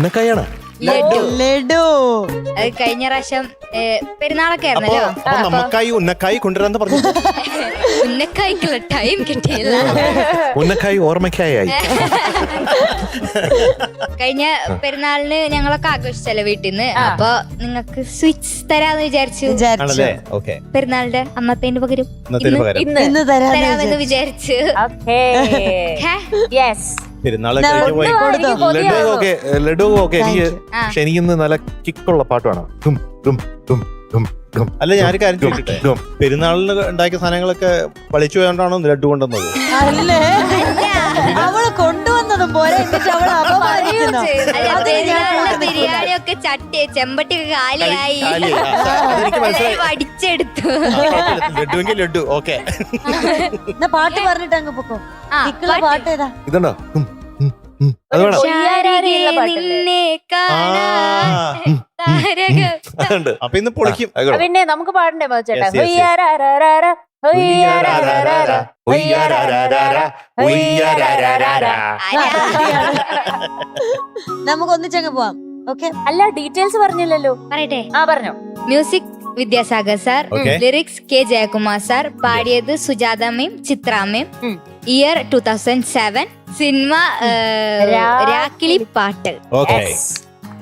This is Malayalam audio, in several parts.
ഉന്നക്കായാണ്. ലഡു അത് കഴിഞ്ഞ പ്രാവശ്യം പെരുന്നാളൊക്കെ ആയിരുന്നല്ലോ. നമ്മക്കായി ഉന്നക്കായി കൊണ്ടുവരാന്ന് പറഞ്ഞു. ഉന്നക്കായ്ക്കുള്ള ടൈം കിട്ടിയില്ല. ഉന്നക്കായി ഓർമ്മക്കായി. കഴിഞ്ഞ പെരുന്നാളിന് ഞങ്ങളൊക്കെ ആഘോഷിച്ചല്ലോ വീട്ടിൽ നിന്ന്. അപ്പൊ നിങ്ങൾക്ക് സ്വിച്ച് തരാന്ന് വിചാരിച്ചു. പെരുന്നാളിന്റെ അന്നത്തേന്റെ പകരം ഇന്ന് തരാമെന്ന് വിചാരിച്ചു. ലഡു ഒക്കെ എനിക്ക്. പക്ഷെ എനിക്കിന്ന് നല്ല കിക്കുള്ള പാട്ട് വേണം. അല്ല, ഞാനൊരു കാര്യം ചോദിക്കട്ടെ, പെരുന്നാളിന് ഉണ്ടാക്കിയ സാധനങ്ങളൊക്കെ പളിച്ചു പോയോണ്ടാണോ ലഡു കൊണ്ടുവന്നത്? അല്ലേ, അവള് കൊണ്ടുവന്നതും പോലെ ബിരിയാണി ഒക്കെ ചെമ്പട്ടി ഒക്കെ കാലിയായി അടിച്ചെടുത്തു. ലഡുവെങ്കിൽ ലഡു. ഓക്കെ, പാട്ട് പറഞ്ഞിട്ട് അങ്ങ് പൊക്കോ. പാട്ട് ഏതാ? ഇതുണ്ടോ? നിന്നെ അപ്പൊ ഇന്ന് പൊളിക്കും. പിന്നെ നമുക്ക് പാടണ്ടേ ചേട്ടാ? നമുക്ക് ഒന്നിച്ചങ്ങ് പോവാം. ഓക്കെ, അല്ല ഡീറ്റെയിൽസ് പറഞ്ഞില്ലല്ലോ. പറയട്ടെ? പറഞ്ഞോ. Music Vidyasagar sir, lyrics K Jayakumar sir, പാടിയത് സുജാത മേം, ചിത്ര മേം. ഇയർ 2007. സിനിമ രാക്കിളി പാട്ട്.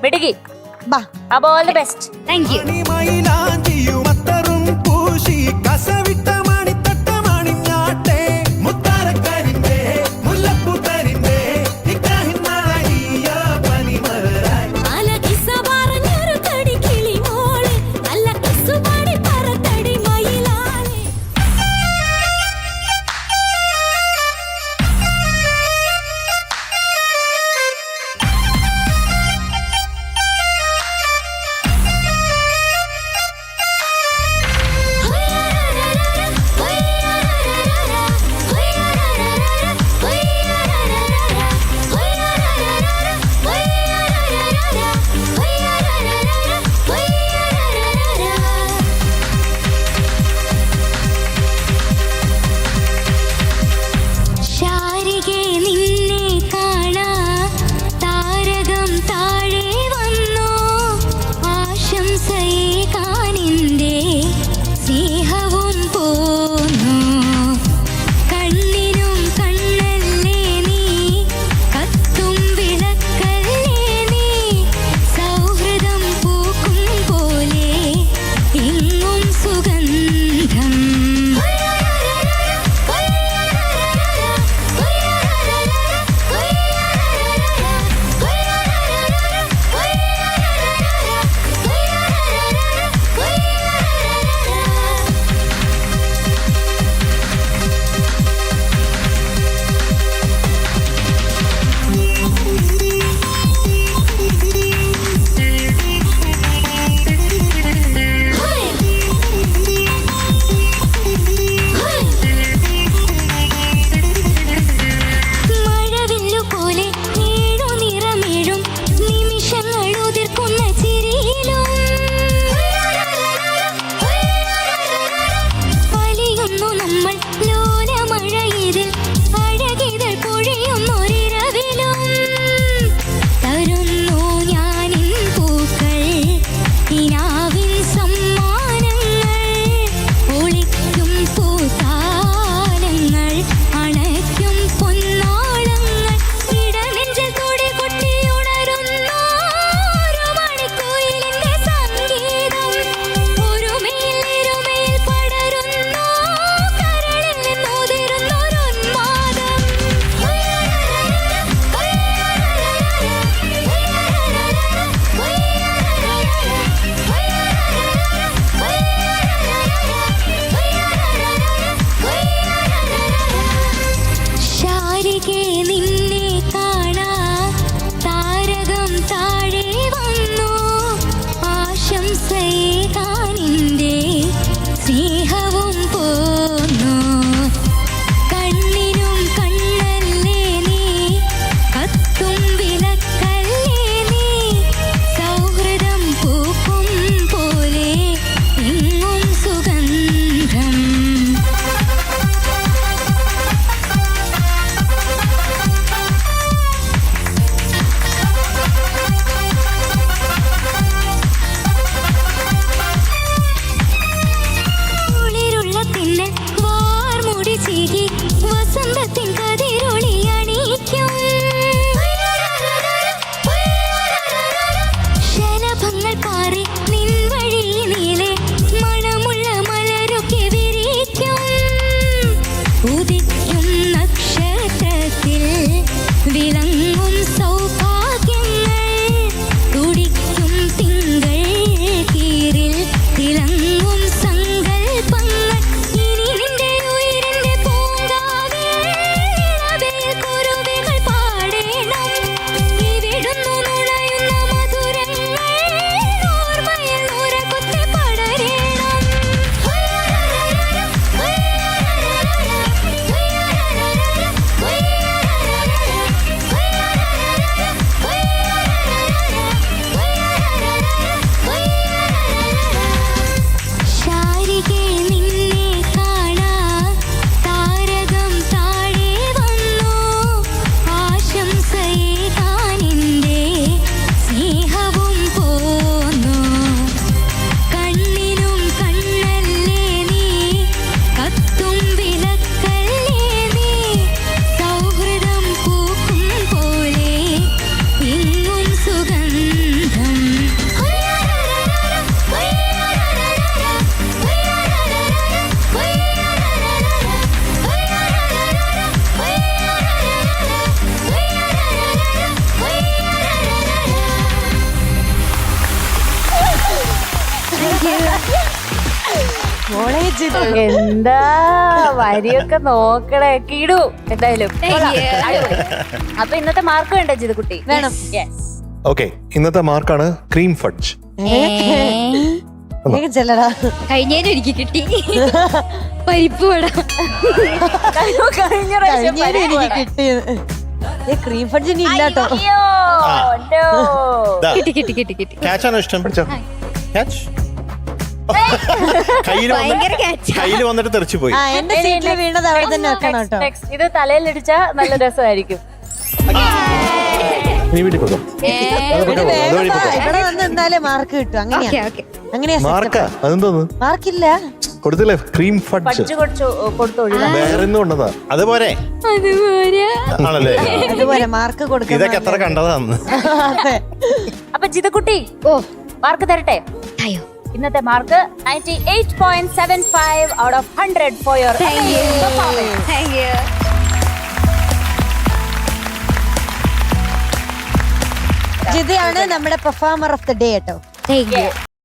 മിടുക്കി. അപ്പൊ all the best. Thank you. നൽകി വസന്തത്തിൻ കതിരൊളി അണിയിക്കും ശലഭങ്ങൾ പാറി നിൻ വഴി നീളെ മണമുള്ള മലരൊക്കെ വിരിക്കും ഉദിക്കും നക്ഷത്രത്തിൽ വിളങ്ങും സൗഭാഗ്യങ്ങൾ തുടിക്കും തിങ്കൾ കീറിൽ തിളങ്ങും സങ്കൽപ്പങ്ങൾ ഇനി നിന്റെ ഉയരിന്റെ പൂങ്കാവിൽ കുരുവികൾ പാടേണം ഇവിടുന്നു നുണയുന്ന മധുരങ്ങൾ ഓർമ്മയിൽ ഉറകുത്തി പടരേണം ശാരികെ നിന്നെ കാണാൻ താരകം താഴെ വന്നു ആശംസയേകാൻ എൻ്റെ സ്നേഹവും പോന്നു കണ്ണിനും കണ്ണല്ലേ നീ കത്തും വിളക്കല്ലേ നീ സൗഹൃദം പൂക്കും പോലെ എങ്ങും സുഗന്ധം എന്താ വരിയൊക്കെ നോക്കണേ കിടു എന്തായാലും കൊള്ളാം. അടിപൊളി. അപ്പൊ ഇന്നത്തെ മാർക്ക് വേണ്ട ജിതുകുട്ടി വേണം. യെസ് ഓക്കെ, ഇന്നത്തെ മാർക്കാണ് ക്രീം ഫഡ്ജ്. വേഗം ചെല്ലടാ. കഴിഞ്ഞതിന് എനിക്ക് കിട്ടി പരിപ്പ് വട. കഴിഞ്ഞ പ്രാവശ്യം കഴിഞ്ഞേരം എനിക്ക് കിട്ടിയത് ക്രീം ഫഡ്ജ് ഇനി ഇല്ലാട്ടോ. അയ്യോ, no. കിട്ടി കിട്ടി കിട്ടി കിട്ടി. ക്യാച്ചാണോ ഇഷ്ടം? ക്യാച്ച് ഭയങ്കര catch. കയ്യിൽ വന്നിട്ട് തെറിച്ചു പോയി. ആ എന്റെ സീറ്റിൽ വീണത് അവിടെ തന്നെ വെക്കണം കേട്ടോ. Next. ഇത് തലയിലിടിച്ച നല്ല രസമായിരിക്കും. നീ വീട്ടിൽ കൊടുക്കാം. ഇവിടെ വേഗം വാ. ഇവിടെ വന്ന് എന്തായാലേ മാർക്ക് കിട്ടും. അങ്ങനെയാ ഓക്കെ ഓക്കെ. അങ്ങനെയാ മാർക്കാ അതെന്തോന്ന് മാർക്കില്ല. കൊടുത്തില്ലേ? ക്രീം ഫഡ്ജ് പഞ്ച് കൊടുത്തു ഒഴിവാ. വേറെ ഒന്നും ഉണ്ടതാ. അതുപോലെ അതുപോലെ ആണല്ലേ? അതുപോലെ മാർക്ക് കൊടുക്കണം. ഇതൊക്കെ എത്ര കണ്ടതാന്ന്. അതെ. അപ്പൊ ജിതുകുട്ടി ഓ മാർക്ക് തരട്ടെ. അയ്യോ ഇന്നത്തെ mark 98.75 out of 100 for your performance. Thank you. ജിതയാണ് നമ്മുടെ പെർഫോമർ ഓഫ് ദ ഡേ കേട്ടോ. Thank U.